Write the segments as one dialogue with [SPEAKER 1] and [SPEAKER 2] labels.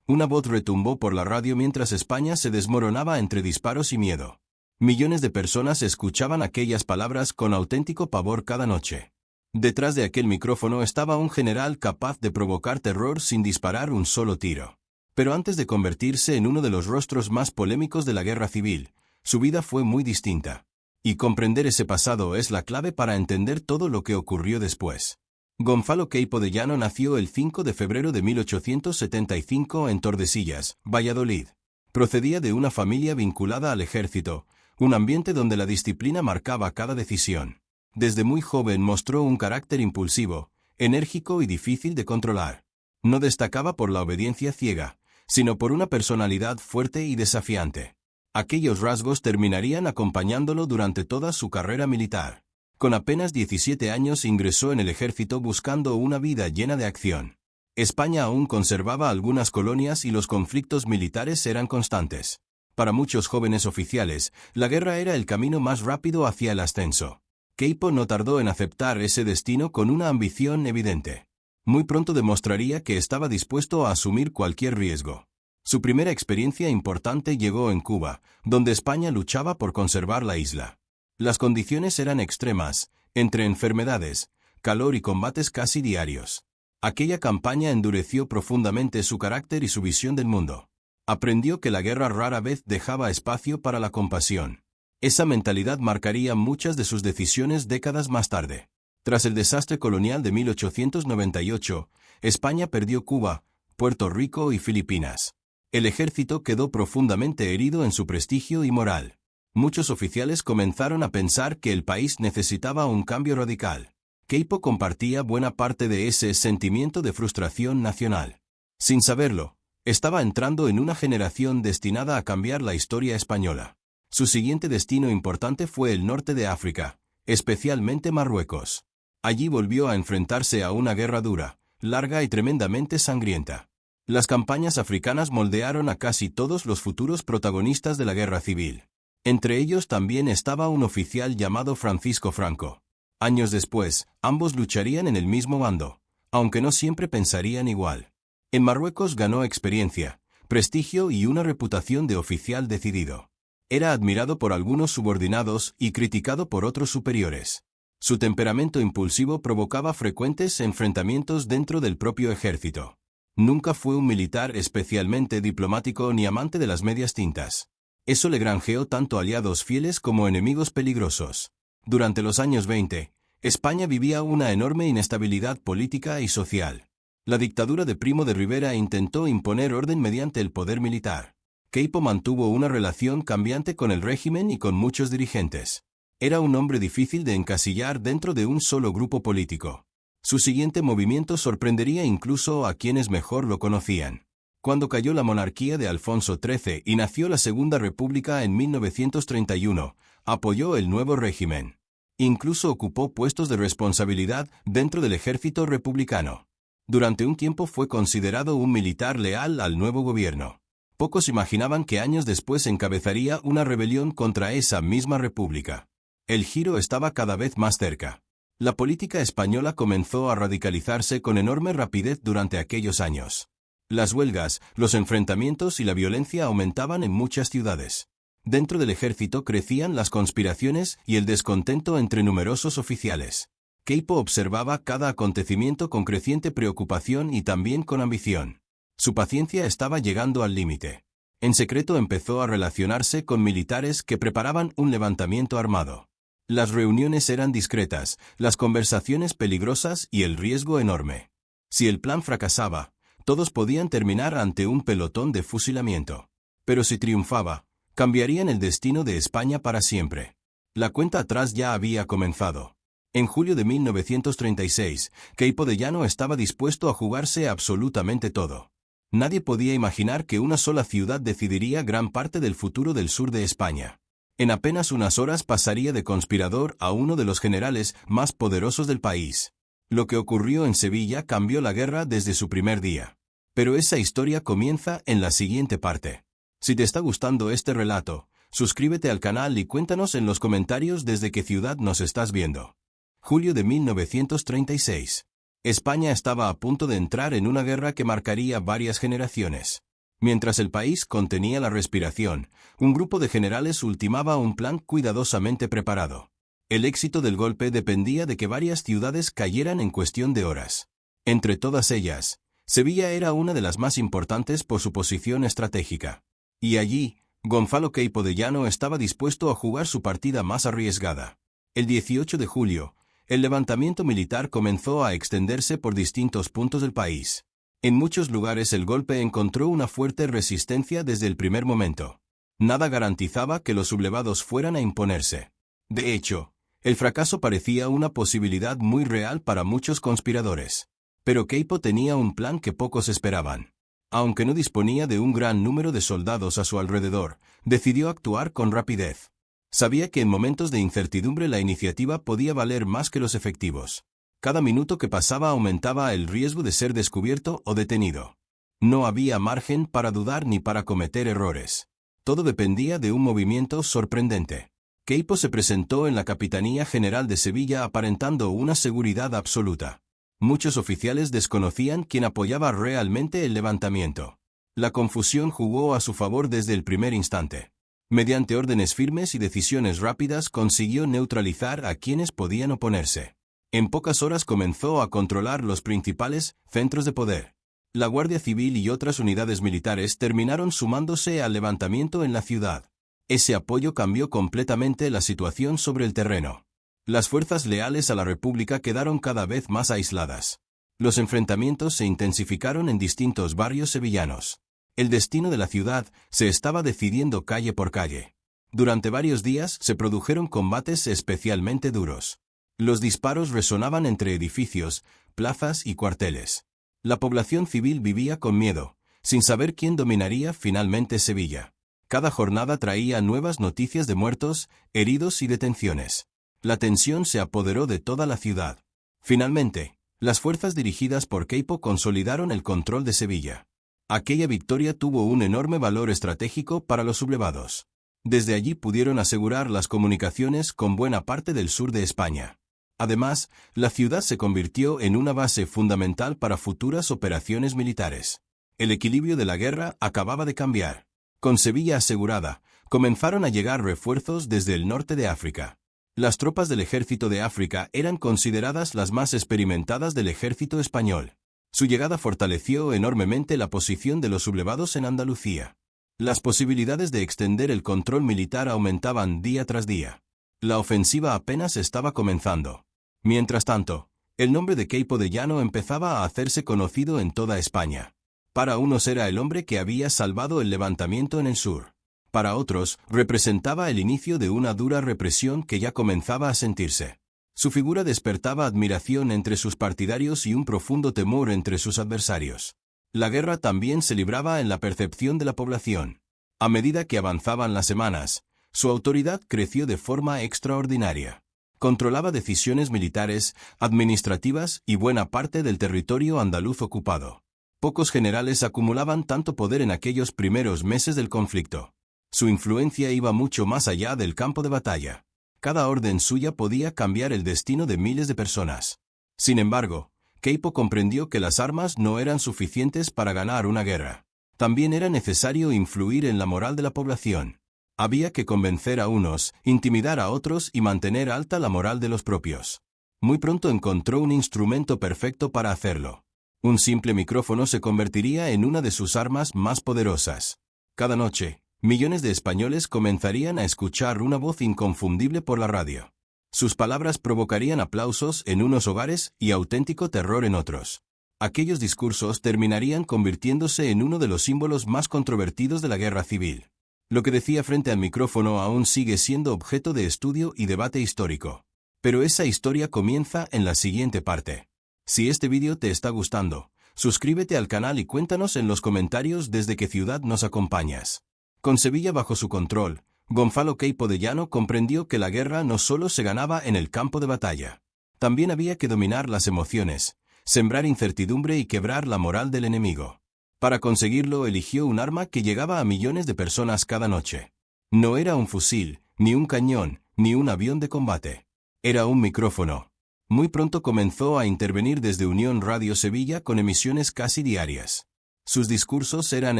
[SPEAKER 1] Una voz retumbó por la radio mientras España se desmoronaba entre disparos y miedo. Millones de personas escuchaban aquellas palabras con auténtico pavor cada noche. Detrás de aquel micrófono estaba un general capaz de provocar terror sin disparar un solo tiro. Pero antes de convertirse en uno de los rostros más polémicos de la guerra civil, su vida fue muy distinta. Y comprender ese pasado es la clave para entender todo lo que ocurrió después. Gonzalo Queipo de Llano nació el 5 de febrero de 1875 en Tordesillas, Valladolid. Procedía de una familia vinculada al ejército, un ambiente donde la disciplina marcaba cada decisión. Desde muy joven mostró un carácter impulsivo, enérgico y difícil de controlar. No destacaba por la obediencia ciega, sino por una personalidad fuerte y desafiante. Aquellos rasgos terminarían acompañándolo durante toda su carrera militar. Con apenas 17 años ingresó en el ejército buscando una vida llena de acción. España aún conservaba algunas colonias y los conflictos militares eran constantes. Para muchos jóvenes oficiales, la guerra era el camino más rápido hacia el ascenso. Queipo no tardó en aceptar ese destino con una ambición evidente. Muy pronto demostraría que estaba dispuesto a asumir cualquier riesgo. Su primera experiencia importante llegó en Cuba, donde España luchaba por conservar la isla. Las condiciones eran extremas, entre enfermedades, calor y combates casi diarios. Aquella campaña endureció profundamente su carácter y su visión del mundo. Aprendió que la guerra rara vez dejaba espacio para la compasión. Esa mentalidad marcaría muchas de sus decisiones décadas más tarde. Tras el desastre colonial de 1898, España perdió Cuba, Puerto Rico y Filipinas. El ejército quedó profundamente herido en su prestigio y moral. Muchos oficiales comenzaron a pensar que el país necesitaba un cambio radical. Queipo compartía buena parte de ese sentimiento de frustración nacional. Sin saberlo, estaba entrando en una generación destinada a cambiar la historia española. Su siguiente destino importante fue el norte de África, especialmente Marruecos. Allí volvió a enfrentarse a una guerra dura, larga y tremendamente sangrienta. Las campañas africanas moldearon a casi todos los futuros protagonistas de la guerra civil. Entre ellos también estaba un oficial llamado Francisco Franco. Años después, ambos lucharían en el mismo bando, aunque no siempre pensarían igual. En Marruecos ganó experiencia, prestigio y una reputación de oficial decidido. Era admirado por algunos subordinados y criticado por otros superiores. Su temperamento impulsivo provocaba frecuentes enfrentamientos dentro del propio ejército. Nunca fue un militar especialmente diplomático ni amante de las medias tintas. Eso le granjeó tanto aliados fieles como enemigos peligrosos. Durante los años 20, España vivía una enorme inestabilidad política y social. La dictadura de Primo de Rivera intentó imponer orden mediante el poder militar. Queipo mantuvo una relación cambiante con el régimen y con muchos dirigentes. Era un hombre difícil de encasillar dentro de un solo grupo político. Su siguiente movimiento sorprendería incluso a quienes mejor lo conocían. Cuando cayó la monarquía de Alfonso XIII y nació la Segunda República en 1931, apoyó el nuevo régimen. Incluso ocupó puestos de responsabilidad dentro del ejército republicano. Durante un tiempo fue considerado un militar leal al nuevo gobierno. Pocos imaginaban que años después encabezaría una rebelión contra esa misma república. El giro estaba cada vez más cerca. La política española comenzó a radicalizarse con enorme rapidez durante aquellos años. Las huelgas, los enfrentamientos y la violencia aumentaban en muchas ciudades. Dentro del ejército crecían las conspiraciones y el descontento entre numerosos oficiales. Queipo observaba cada acontecimiento con creciente preocupación y también con ambición. Su paciencia estaba llegando al límite. En secreto empezó a relacionarse con militares que preparaban un levantamiento armado. Las reuniones eran discretas, las conversaciones peligrosas y el riesgo enorme. Si el plan fracasaba, todos podían terminar ante un pelotón de fusilamiento. Pero si triunfaba, cambiarían el destino de España para siempre. La cuenta atrás ya había comenzado. En julio de 1936, Queipo de Llano estaba dispuesto a jugarse absolutamente todo. Nadie podía imaginar que una sola ciudad decidiría gran parte del futuro del sur de España. En apenas unas horas pasaría de conspirador a uno de los generales más poderosos del país. Lo que ocurrió en Sevilla cambió la guerra desde su primer día. Pero esa historia comienza en la siguiente parte. Si te está gustando este relato, suscríbete al canal y cuéntanos en los comentarios desde qué ciudad nos estás viendo. Julio de 1936. España estaba a punto de entrar en una guerra que marcaría varias generaciones. Mientras el país contenía la respiración, un grupo de generales ultimaba un plan cuidadosamente preparado. El éxito del golpe dependía de que varias ciudades cayeran en cuestión de horas. Entre todas ellas, Sevilla era una de las más importantes por su posición estratégica. Y allí, Gonzalo Queipo de Llano estaba dispuesto a jugar su partida más arriesgada. El 18 de julio, el levantamiento militar comenzó a extenderse por distintos puntos del país. En muchos lugares el golpe encontró una fuerte resistencia desde el primer momento. Nada garantizaba que los sublevados fueran a imponerse. De hecho, el fracaso parecía una posibilidad muy real para muchos conspiradores. Pero Queipo tenía un plan que pocos esperaban. Aunque no disponía de un gran número de soldados a su alrededor, decidió actuar con rapidez. Sabía que en momentos de incertidumbre la iniciativa podía valer más que los efectivos. Cada minuto que pasaba aumentaba el riesgo de ser descubierto o detenido. No había margen para dudar ni para cometer errores. Todo dependía de un movimiento sorprendente. Queipo se presentó en la Capitanía General de Sevilla aparentando una seguridad absoluta. Muchos oficiales desconocían quién apoyaba realmente el levantamiento. La confusión jugó a su favor desde el primer instante. Mediante órdenes firmes y decisiones rápidas consiguió neutralizar a quienes podían oponerse. En pocas horas comenzó a controlar los principales centros de poder. La Guardia Civil y otras unidades militares terminaron sumándose al levantamiento en la ciudad. Ese apoyo cambió completamente la situación sobre el terreno. Las fuerzas leales a la República quedaron cada vez más aisladas. Los enfrentamientos se intensificaron en distintos barrios sevillanos. El destino de la ciudad se estaba decidiendo calle por calle. Durante varios días se produjeron combates especialmente duros. Los disparos resonaban entre edificios, plazas y cuarteles. La población civil vivía con miedo, sin saber quién dominaría finalmente Sevilla. Cada jornada traía nuevas noticias de muertos, heridos y detenciones. La tensión se apoderó de toda la ciudad. Finalmente, las fuerzas dirigidas por Queipo consolidaron el control de Sevilla. Aquella victoria tuvo un enorme valor estratégico para los sublevados. Desde allí pudieron asegurar las comunicaciones con buena parte del sur de España. Además, la ciudad se convirtió en una base fundamental para futuras operaciones militares. El equilibrio de la guerra acababa de cambiar. Con Sevilla asegurada, comenzaron a llegar refuerzos desde el norte de África. Las tropas del ejército de África eran consideradas las más experimentadas del ejército español. Su llegada fortaleció enormemente la posición de los sublevados en Andalucía. Las posibilidades de extender el control militar aumentaban día tras día. La ofensiva apenas estaba comenzando. Mientras tanto, el nombre de Queipo de Llano empezaba a hacerse conocido en toda España. Para unos era el hombre que había salvado el levantamiento en el sur. Para otros, representaba el inicio de una dura represión que ya comenzaba a sentirse. Su figura despertaba admiración entre sus partidarios y un profundo temor entre sus adversarios. La guerra también se libraba en la percepción de la población. A medida que avanzaban las semanas, su autoridad creció de forma extraordinaria. Controlaba decisiones militares, administrativas y buena parte del territorio andaluz ocupado. Pocos generales acumulaban tanto poder en aquellos primeros meses del conflicto. Su influencia iba mucho más allá del campo de batalla. Cada orden suya podía cambiar el destino de miles de personas. Sin embargo, Queipo comprendió que las armas no eran suficientes para ganar una guerra. También era necesario influir en la moral de la población. Había que convencer a unos, intimidar a otros y mantener alta la moral de los propios. Muy pronto encontró un instrumento perfecto para hacerlo. Un simple micrófono se convertiría en una de sus armas más poderosas. Cada noche, millones de españoles comenzarían a escuchar una voz inconfundible por la radio. Sus palabras provocarían aplausos en unos hogares y auténtico terror en otros. Aquellos discursos terminarían convirtiéndose en uno de los símbolos más controvertidos de la guerra civil. Lo que decía frente al micrófono aún sigue siendo objeto de estudio y debate histórico. Pero esa historia comienza en la siguiente parte. Si este vídeo te está gustando, suscríbete al canal y cuéntanos en los comentarios desde qué ciudad nos acompañas. Con Sevilla bajo su control, Gonzalo Queipo de Llano comprendió que la guerra no solo se ganaba en el campo de batalla. También había que dominar las emociones, sembrar incertidumbre y quebrar la moral del enemigo. Para conseguirlo eligió un arma que llegaba a millones de personas cada noche. No era un fusil, ni un cañón, ni un avión de combate. Era un micrófono. Muy pronto comenzó a intervenir desde Unión Radio Sevilla con emisiones casi diarias. Sus discursos eran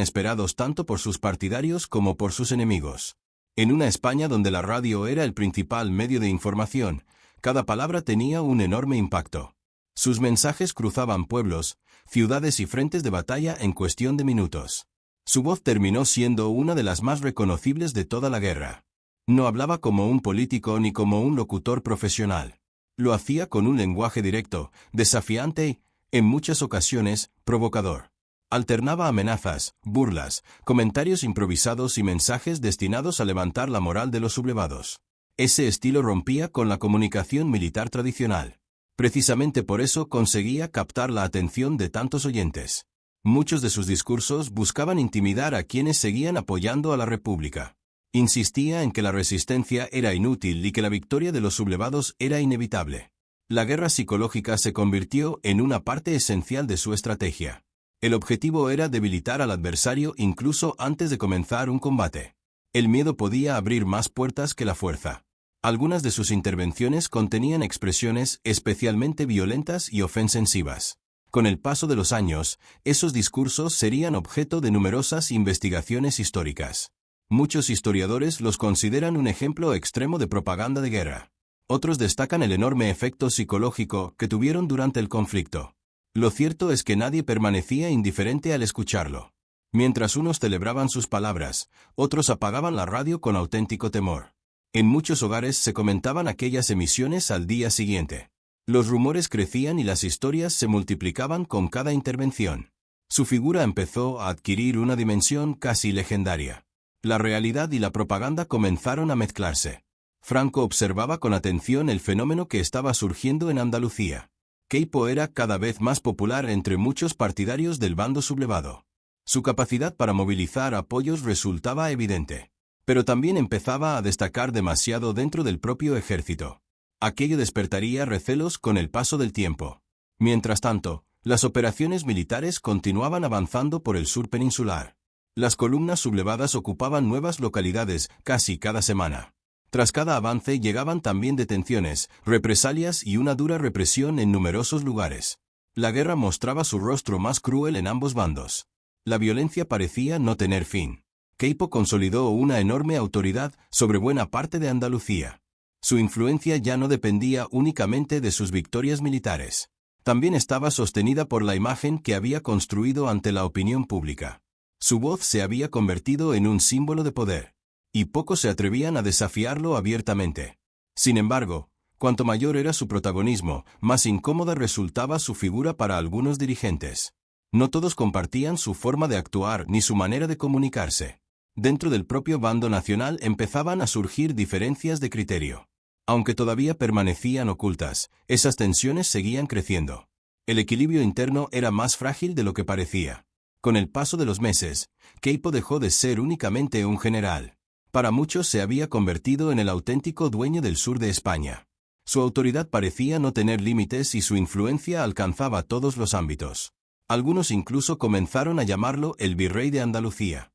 [SPEAKER 1] esperados tanto por sus partidarios como por sus enemigos. En una España donde la radio era el principal medio de información, cada palabra tenía un enorme impacto. Sus mensajes cruzaban pueblos, ciudades y frentes de batalla en cuestión de minutos. Su voz terminó siendo una de las más reconocibles de toda la guerra. No hablaba como un político ni como un locutor profesional. Lo hacía con un lenguaje directo, desafiante y, en muchas ocasiones, provocador. Alternaba amenazas, burlas, comentarios improvisados y mensajes destinados a levantar la moral de los sublevados. Ese estilo rompía con la comunicación militar tradicional. Precisamente por eso conseguía captar la atención de tantos oyentes. Muchos de sus discursos buscaban intimidar a quienes seguían apoyando a la República. Insistía en que la resistencia era inútil y que la victoria de los sublevados era inevitable. La guerra psicológica se convirtió en una parte esencial de su estrategia. El objetivo era debilitar al adversario incluso antes de comenzar un combate. El miedo podía abrir más puertas que la fuerza. Algunas de sus intervenciones contenían expresiones especialmente violentas y ofensivas. Con el paso de los años, esos discursos serían objeto de numerosas investigaciones históricas. Muchos historiadores los consideran un ejemplo extremo de propaganda de guerra. Otros destacan el enorme efecto psicológico que tuvieron durante el conflicto. Lo cierto es que nadie permanecía indiferente al escucharlo. Mientras unos celebraban sus palabras, otros apagaban la radio con auténtico temor. En muchos hogares se comentaban aquellas emisiones al día siguiente. Los rumores crecían y las historias se multiplicaban con cada intervención. Su figura empezó a adquirir una dimensión casi legendaria. La realidad y la propaganda comenzaron a mezclarse. Franco observaba con atención el fenómeno que estaba surgiendo en Andalucía. Queipo era cada vez más popular entre muchos partidarios del bando sublevado. Su capacidad para movilizar apoyos resultaba evidente. Pero también empezaba a destacar demasiado dentro del propio ejército. Aquello despertaría recelos con el paso del tiempo. Mientras tanto, las operaciones militares continuaban avanzando por el sur peninsular. Las columnas sublevadas ocupaban nuevas localidades casi cada semana. Tras cada avance llegaban también detenciones, represalias y una dura represión en numerosos lugares. La guerra mostraba su rostro más cruel en ambos bandos. La violencia parecía no tener fin. Queipo consolidó una enorme autoridad sobre buena parte de Andalucía. Su influencia ya no dependía únicamente de sus victorias militares. También estaba sostenida por la imagen que había construido ante la opinión pública. Su voz se había convertido en un símbolo de poder. Y pocos se atrevían a desafiarlo abiertamente. Sin embargo, cuanto mayor era su protagonismo, más incómoda resultaba su figura para algunos dirigentes. No todos compartían su forma de actuar ni su manera de comunicarse. Dentro del propio bando nacional empezaban a surgir diferencias de criterio. Aunque todavía permanecían ocultas, esas tensiones seguían creciendo. El equilibrio interno era más frágil de lo que parecía. Con el paso de los meses, Queipo dejó de ser únicamente un general. Para muchos se había convertido en el auténtico dueño del sur de España. Su autoridad parecía no tener límites y su influencia alcanzaba todos los ámbitos. Algunos incluso comenzaron a llamarlo el virrey de Andalucía.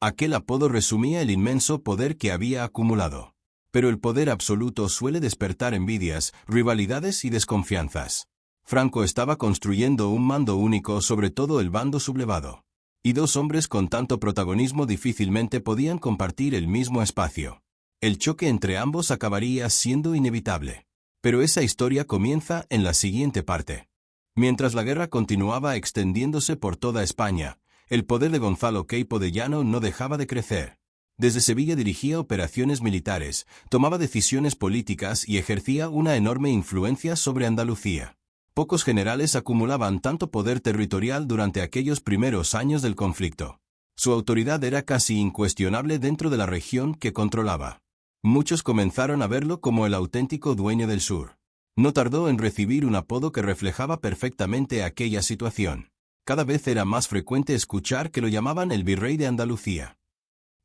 [SPEAKER 1] Aquel apodo resumía el inmenso poder que había acumulado. Pero el poder absoluto suele despertar envidias, rivalidades y desconfianzas. Franco estaba construyendo un mando único sobre todo el bando sublevado. Y dos hombres con tanto protagonismo difícilmente podían compartir el mismo espacio. El choque entre ambos acabaría siendo inevitable. Pero esa historia comienza en la siguiente parte. Mientras la guerra continuaba extendiéndose por toda España, el poder de Gonzalo Queipo de Llano no dejaba de crecer. Desde Sevilla dirigía operaciones militares, tomaba decisiones políticas y ejercía una enorme influencia sobre Andalucía. Pocos generales acumulaban tanto poder territorial durante aquellos primeros años del conflicto. Su autoridad era casi incuestionable dentro de la región que controlaba. Muchos comenzaron a verlo como el auténtico dueño del sur. No tardó en recibir un apodo que reflejaba perfectamente aquella situación. Cada vez era más frecuente escuchar que lo llamaban el virrey de Andalucía.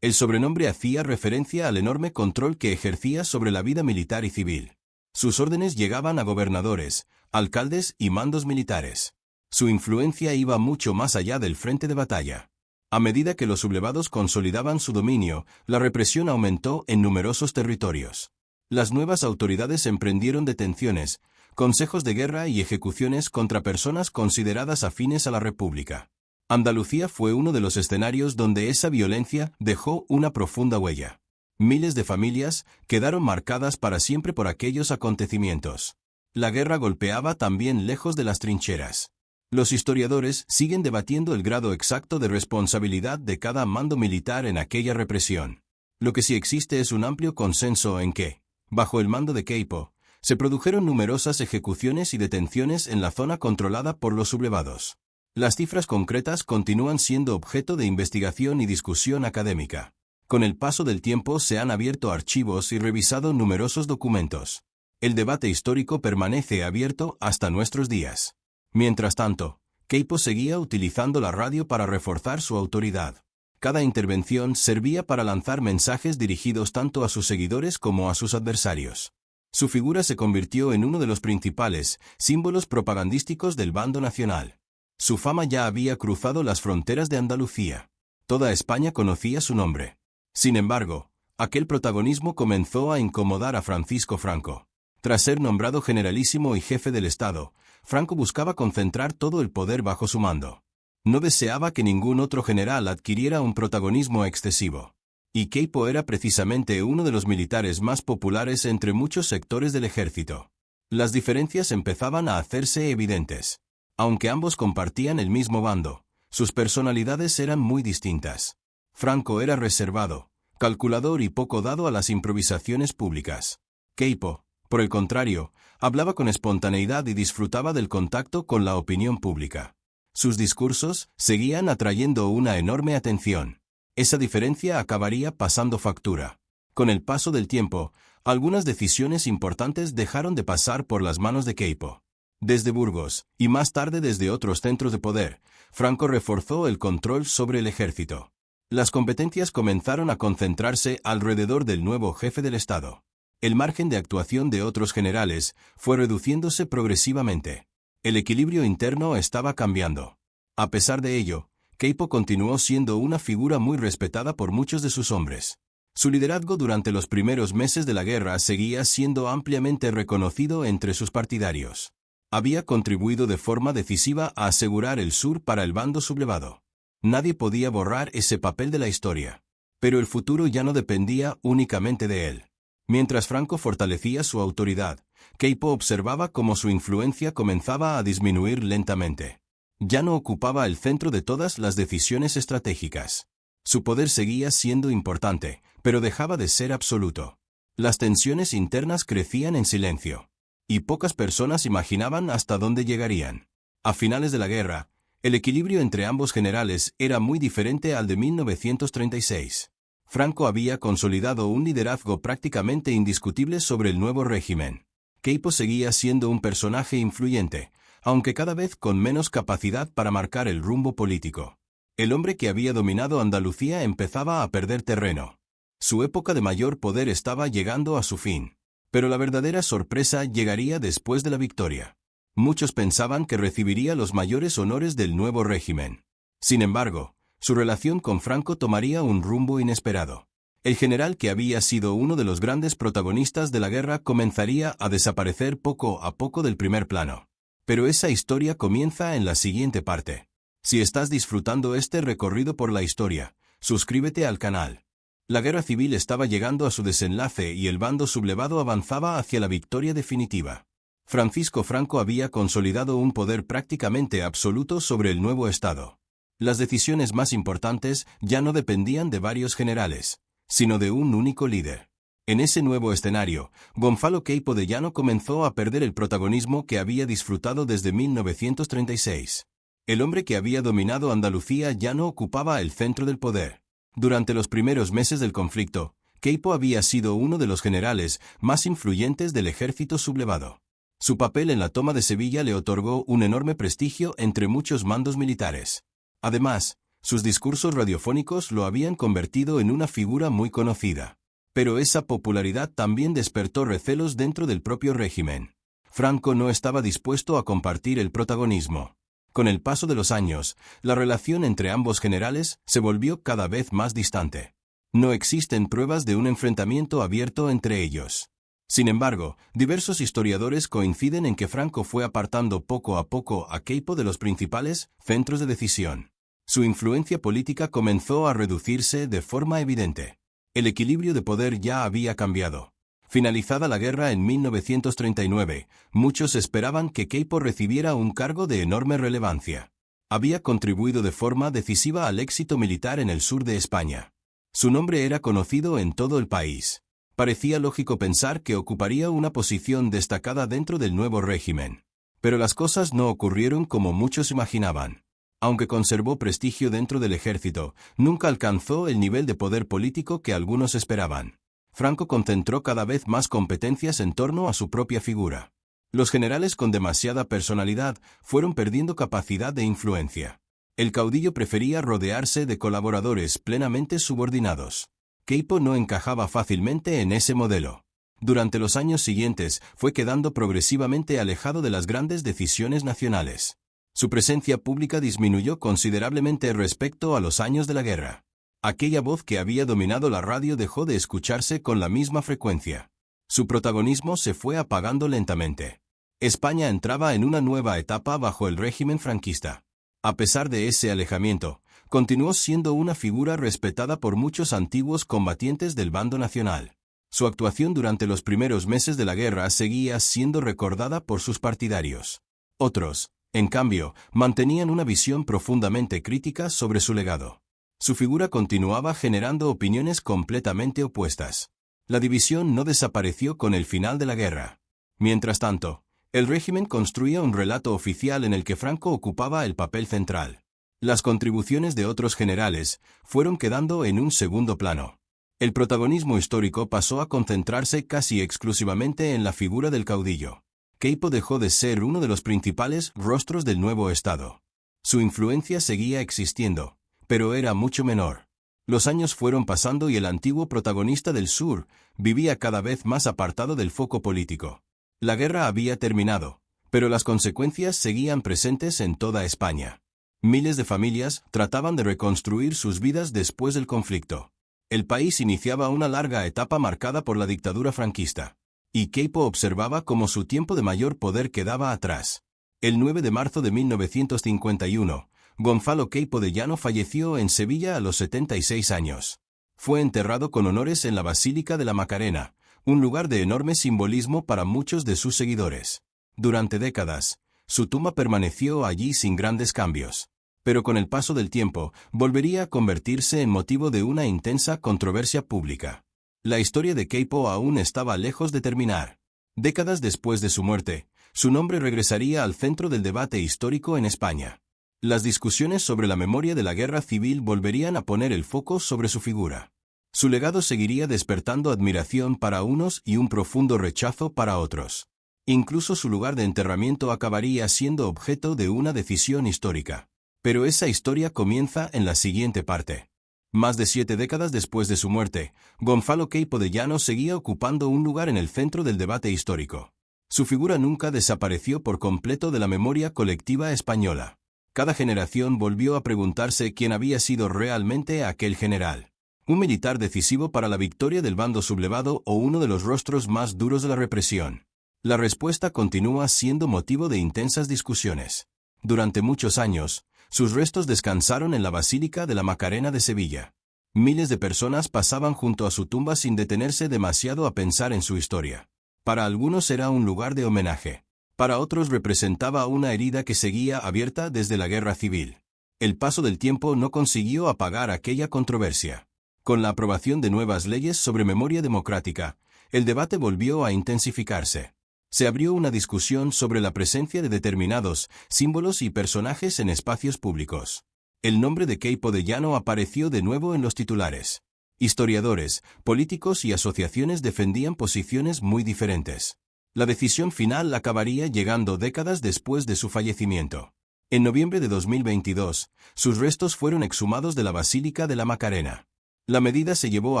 [SPEAKER 1] El sobrenombre hacía referencia al enorme control que ejercía sobre la vida militar y civil. Sus órdenes llegaban a gobernadores, alcaldes y mandos militares. Su influencia iba mucho más allá del frente de batalla. A medida que los sublevados consolidaban su dominio, la represión aumentó en numerosos territorios. Las nuevas autoridades emprendieron detenciones, consejos de guerra y ejecuciones contra personas consideradas afines a la República. Andalucía fue uno de los escenarios donde esa violencia dejó una profunda huella. Miles de familias quedaron marcadas para siempre por aquellos acontecimientos. La guerra golpeaba también lejos de las trincheras. Los historiadores siguen debatiendo el grado exacto de responsabilidad de cada mando militar en aquella represión. Lo que sí existe es un amplio consenso en que, bajo el mando de Queipo, se produjeron numerosas ejecuciones y detenciones en la zona controlada por los sublevados. Las cifras concretas continúan siendo objeto de investigación y discusión académica. Con el paso del tiempo se han abierto archivos y revisado numerosos documentos. El debate histórico permanece abierto hasta nuestros días. Mientras tanto, Queipo seguía utilizando la radio para reforzar su autoridad. Cada intervención servía para lanzar mensajes dirigidos tanto a sus seguidores como a sus adversarios. Su figura se convirtió en uno de los principales símbolos propagandísticos del bando nacional. Su fama ya había cruzado las fronteras de Andalucía. Toda España conocía su nombre. Sin embargo, aquel protagonismo comenzó a incomodar a Francisco Franco. Tras ser nombrado generalísimo y jefe del Estado, Franco buscaba concentrar todo el poder bajo su mando. No deseaba que ningún otro general adquiriera un protagonismo excesivo. Y Queipo era precisamente uno de los militares más populares entre muchos sectores del ejército. Las diferencias empezaban a hacerse evidentes. Aunque ambos compartían el mismo bando, sus personalidades eran muy distintas. Franco era reservado, calculador y poco dado a las improvisaciones públicas. Queipo, por el contrario, hablaba con espontaneidad y disfrutaba del contacto con la opinión pública. Sus discursos seguían atrayendo una enorme atención. Esa diferencia acabaría pasando factura. Con el paso del tiempo, algunas decisiones importantes dejaron de pasar por las manos de Queipo. Desde Burgos, y más tarde desde otros centros de poder, Franco reforzó el control sobre el ejército. Las competencias comenzaron a concentrarse alrededor del nuevo jefe del Estado. El margen de actuación de otros generales fue reduciéndose progresivamente. El equilibrio interno estaba cambiando. A pesar de ello, Queipo continuó siendo una figura muy respetada por muchos de sus hombres. Su liderazgo durante los primeros meses de la guerra seguía siendo ampliamente reconocido entre sus partidarios. Había contribuido de forma decisiva a asegurar el sur para el bando sublevado. Nadie podía borrar ese papel de la historia. Pero el futuro ya no dependía únicamente de él. Mientras Franco fortalecía su autoridad, Queipo observaba cómo su influencia comenzaba a disminuir lentamente. Ya no ocupaba el centro de todas las decisiones estratégicas. Su poder seguía siendo importante, pero dejaba de ser absoluto. Las tensiones internas crecían en silencio. Y pocas personas imaginaban hasta dónde llegarían. A finales de la guerra, el equilibrio entre ambos generales era muy diferente al de 1936. Franco había consolidado un liderazgo prácticamente indiscutible sobre el nuevo régimen. Queipo seguía siendo un personaje influyente, aunque cada vez con menos capacidad para marcar el rumbo político. El hombre que había dominado Andalucía empezaba a perder terreno. Su época de mayor poder estaba llegando a su fin. Pero la verdadera sorpresa llegaría después de la victoria. Muchos pensaban que recibiría los mayores honores del nuevo régimen. Sin embargo, su relación con Franco tomaría un rumbo inesperado. El general que había sido uno de los grandes protagonistas de la guerra comenzaría a desaparecer poco a poco del primer plano. Pero esa historia comienza en la siguiente parte. Si estás disfrutando este recorrido por la historia, suscríbete al canal. La guerra civil estaba llegando a su desenlace y el bando sublevado avanzaba hacia la victoria definitiva. Francisco Franco había consolidado un poder prácticamente absoluto sobre el nuevo Estado. Las decisiones más importantes ya no dependían de varios generales, sino de un único líder. En ese nuevo escenario, Gonzalo Queipo de Llano comenzó a perder el protagonismo que había disfrutado desde 1936. El hombre que había dominado Andalucía ya no ocupaba el centro del poder. Durante los primeros meses del conflicto, Queipo había sido uno de los generales más influyentes del ejército sublevado. Su papel en la toma de Sevilla le otorgó un enorme prestigio entre muchos mandos militares. Además, sus discursos radiofónicos lo habían convertido en una figura muy conocida. Pero esa popularidad también despertó recelos dentro del propio régimen. Franco no estaba dispuesto a compartir el protagonismo. Con el paso de los años, la relación entre ambos generales se volvió cada vez más distante. No existen pruebas de un enfrentamiento abierto entre ellos. Sin embargo, diversos historiadores coinciden en que Franco fue apartando poco a poco a Queipo de los principales centros de decisión. Su influencia política comenzó a reducirse de forma evidente. El equilibrio de poder ya había cambiado. Finalizada la guerra en 1939, muchos esperaban que Keipo recibiera un cargo de enorme relevancia. Había contribuido de forma decisiva al éxito militar en el sur de España. Su nombre era conocido en todo el país. Parecía lógico pensar que ocuparía una posición destacada dentro del nuevo régimen. Pero las cosas no ocurrieron como muchos imaginaban. Aunque conservó prestigio dentro del ejército, nunca alcanzó el nivel de poder político que algunos esperaban. Franco concentró cada vez más competencias en torno a su propia figura. Los generales con demasiada personalidad fueron perdiendo capacidad de influencia. El caudillo prefería rodearse de colaboradores plenamente subordinados. Keipo no encajaba fácilmente en ese modelo. Durante los años siguientes fue quedando progresivamente alejado de las grandes decisiones nacionales. Su presencia pública disminuyó considerablemente respecto a los años de la guerra. Aquella voz que había dominado la radio dejó de escucharse con la misma frecuencia. Su protagonismo se fue apagando lentamente. España entraba en una nueva etapa bajo el régimen franquista. A pesar de ese alejamiento, continuó siendo una figura respetada por muchos antiguos combatientes del bando nacional. Su actuación durante los primeros meses de la guerra seguía siendo recordada por sus partidarios. Otros, en cambio, mantenían una visión profundamente crítica sobre su legado. Su figura continuaba generando opiniones completamente opuestas. La división no desapareció con el final de la guerra. Mientras tanto, el régimen construía un relato oficial en el que Franco ocupaba el papel central. Las contribuciones de otros generales fueron quedando en un segundo plano. El protagonismo histórico pasó a concentrarse casi exclusivamente en la figura del caudillo. Keipo dejó de ser uno de los principales rostros del nuevo Estado. Su influencia seguía existiendo, pero era mucho menor. Los años fueron pasando y el antiguo protagonista del sur vivía cada vez más apartado del foco político. La guerra había terminado, pero las consecuencias seguían presentes en toda España. Miles de familias trataban de reconstruir sus vidas después del conflicto. El país iniciaba una larga etapa marcada por la dictadura franquista. Y Keipo observaba cómo su tiempo de mayor poder quedaba atrás. El 9 de marzo de 1951, Gonzalo Keipo de Llano falleció en Sevilla a los 76 años. Fue enterrado con honores en la Basílica de la Macarena, un lugar de enorme simbolismo para muchos de sus seguidores. Durante décadas, su tumba permaneció allí sin grandes cambios. Pero con el paso del tiempo, volvería a convertirse en motivo de una intensa controversia pública. La historia de Keipo aún estaba lejos de terminar. Décadas después de su muerte, su nombre regresaría al centro del debate histórico en España. Las discusiones sobre la memoria de la guerra civil volverían a poner el foco sobre su figura. Su legado seguiría despertando admiración para unos y un profundo rechazo para otros. Incluso su lugar de enterramiento acabaría siendo objeto de una decisión histórica. Pero esa historia comienza en la siguiente parte. Más de 7 décadas después de su muerte, Gonzalo Keipo de Llano seguía ocupando un lugar en el centro del debate histórico. Su figura nunca desapareció por completo de la memoria colectiva española. Cada generación volvió a preguntarse quién había sido realmente aquel general. ¿Un militar decisivo para la victoria del bando sublevado o uno de los rostros más duros de la represión? La respuesta continúa siendo motivo de intensas discusiones. Durante muchos años, sus restos descansaron en la Basílica de la Macarena de Sevilla. Miles de personas pasaban junto a su tumba sin detenerse demasiado a pensar en su historia. Para algunos era un lugar de homenaje. Para otros representaba una herida que seguía abierta desde la guerra civil. El paso del tiempo no consiguió apagar aquella controversia. Con la aprobación de nuevas leyes sobre memoria democrática, el debate volvió a intensificarse. Se abrió una discusión sobre la presencia de determinados símbolos y personajes en espacios públicos. El nombre de Keipo de Llano apareció de nuevo en los titulares. Historiadores, políticos y asociaciones defendían posiciones muy diferentes. La decisión final acabaría llegando décadas después de su fallecimiento. En noviembre de 2022, sus restos fueron exhumados de la Basílica de la Macarena. La medida se llevó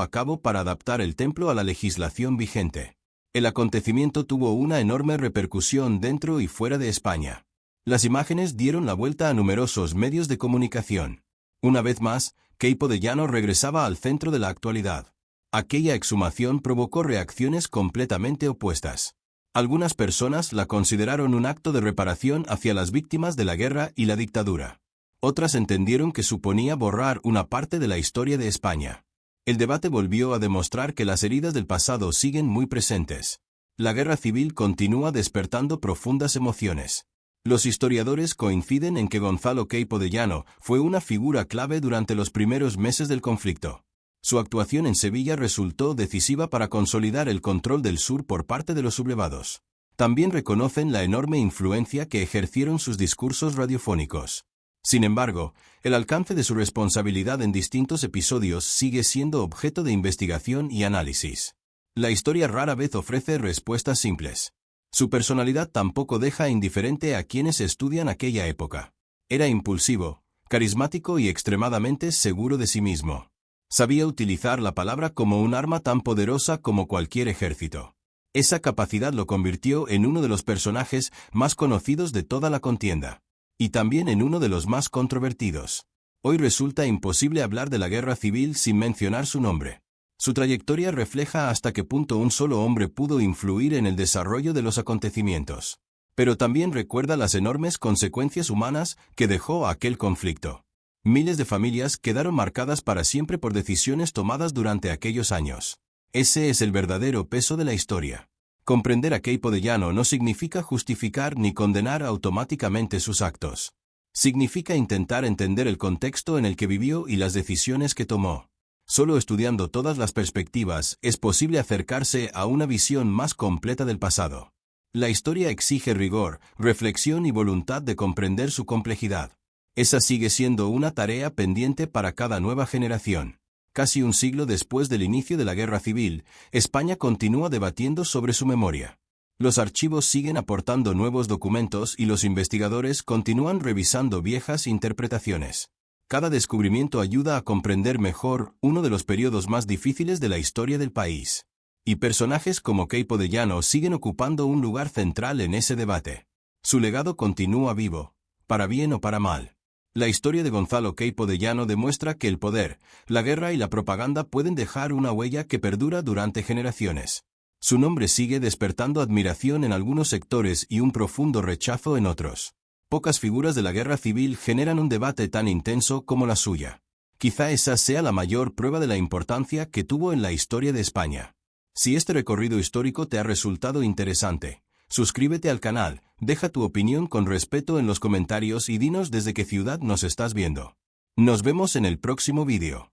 [SPEAKER 1] a cabo para adaptar el templo a la legislación vigente. El acontecimiento tuvo una enorme repercusión dentro y fuera de España. Las imágenes dieron la vuelta a numerosos medios de comunicación. Una vez más, Keipo de Llano regresaba al centro de la actualidad. Aquella exhumación provocó reacciones completamente opuestas. Algunas personas la consideraron un acto de reparación hacia las víctimas de la guerra y la dictadura. Otras entendieron que suponía borrar una parte de la historia de España. El debate volvió a demostrar que las heridas del pasado siguen muy presentes. La guerra civil continúa despertando profundas emociones. Los historiadores coinciden en que Gonzalo Queipo de Llano fue una figura clave durante los primeros meses del conflicto. Su actuación en Sevilla resultó decisiva para consolidar el control del sur por parte de los sublevados. También reconocen la enorme influencia que ejercieron sus discursos radiofónicos. Sin embargo, el alcance de su responsabilidad en distintos episodios sigue siendo objeto de investigación y análisis. La historia rara vez ofrece respuestas simples. Su personalidad tampoco deja indiferente a quienes estudian aquella época. Era impulsivo, carismático y extremadamente seguro de sí mismo. Sabía utilizar la palabra como un arma tan poderosa como cualquier ejército. Esa capacidad lo convirtió en uno de los personajes más conocidos de toda la contienda. Y también en uno de los más controvertidos. Hoy resulta imposible hablar de la guerra civil sin mencionar su nombre. Su trayectoria refleja hasta qué punto un solo hombre pudo influir en el desarrollo de los acontecimientos. Pero también recuerda las enormes consecuencias humanas que dejó aquel conflicto. Miles de familias quedaron marcadas para siempre por decisiones tomadas durante aquellos años. Ese es el verdadero peso de la historia. Comprender a Queipo de Llano no significa justificar ni condenar automáticamente sus actos. Significa intentar entender el contexto en el que vivió y las decisiones que tomó. Solo estudiando todas las perspectivas es posible acercarse a una visión más completa del pasado. La historia exige rigor, reflexión y voluntad de comprender su complejidad. Esa sigue siendo una tarea pendiente para cada nueva generación. Casi un siglo después del inicio de la Guerra Civil, España continúa debatiendo sobre su memoria. Los archivos siguen aportando nuevos documentos y los investigadores continúan revisando viejas interpretaciones. Cada descubrimiento ayuda a comprender mejor uno de los periodos más difíciles de la historia del país. Y personajes como Queipo de Llano siguen ocupando un lugar central en ese debate. Su legado continúa vivo, para bien o para mal. La historia de Gonzalo Queipo de Llano demuestra que el poder, la guerra y la propaganda pueden dejar una huella que perdura durante generaciones. Su nombre sigue despertando admiración en algunos sectores y un profundo rechazo en otros. Pocas figuras de la guerra civil generan un debate tan intenso como la suya. Quizá esa sea la mayor prueba de la importancia que tuvo en la historia de España. Si este recorrido histórico te ha resultado interesante, suscríbete al canal, deja tu opinión con respeto en los comentarios y dinos desde qué ciudad nos estás viendo. Nos vemos en el próximo vídeo.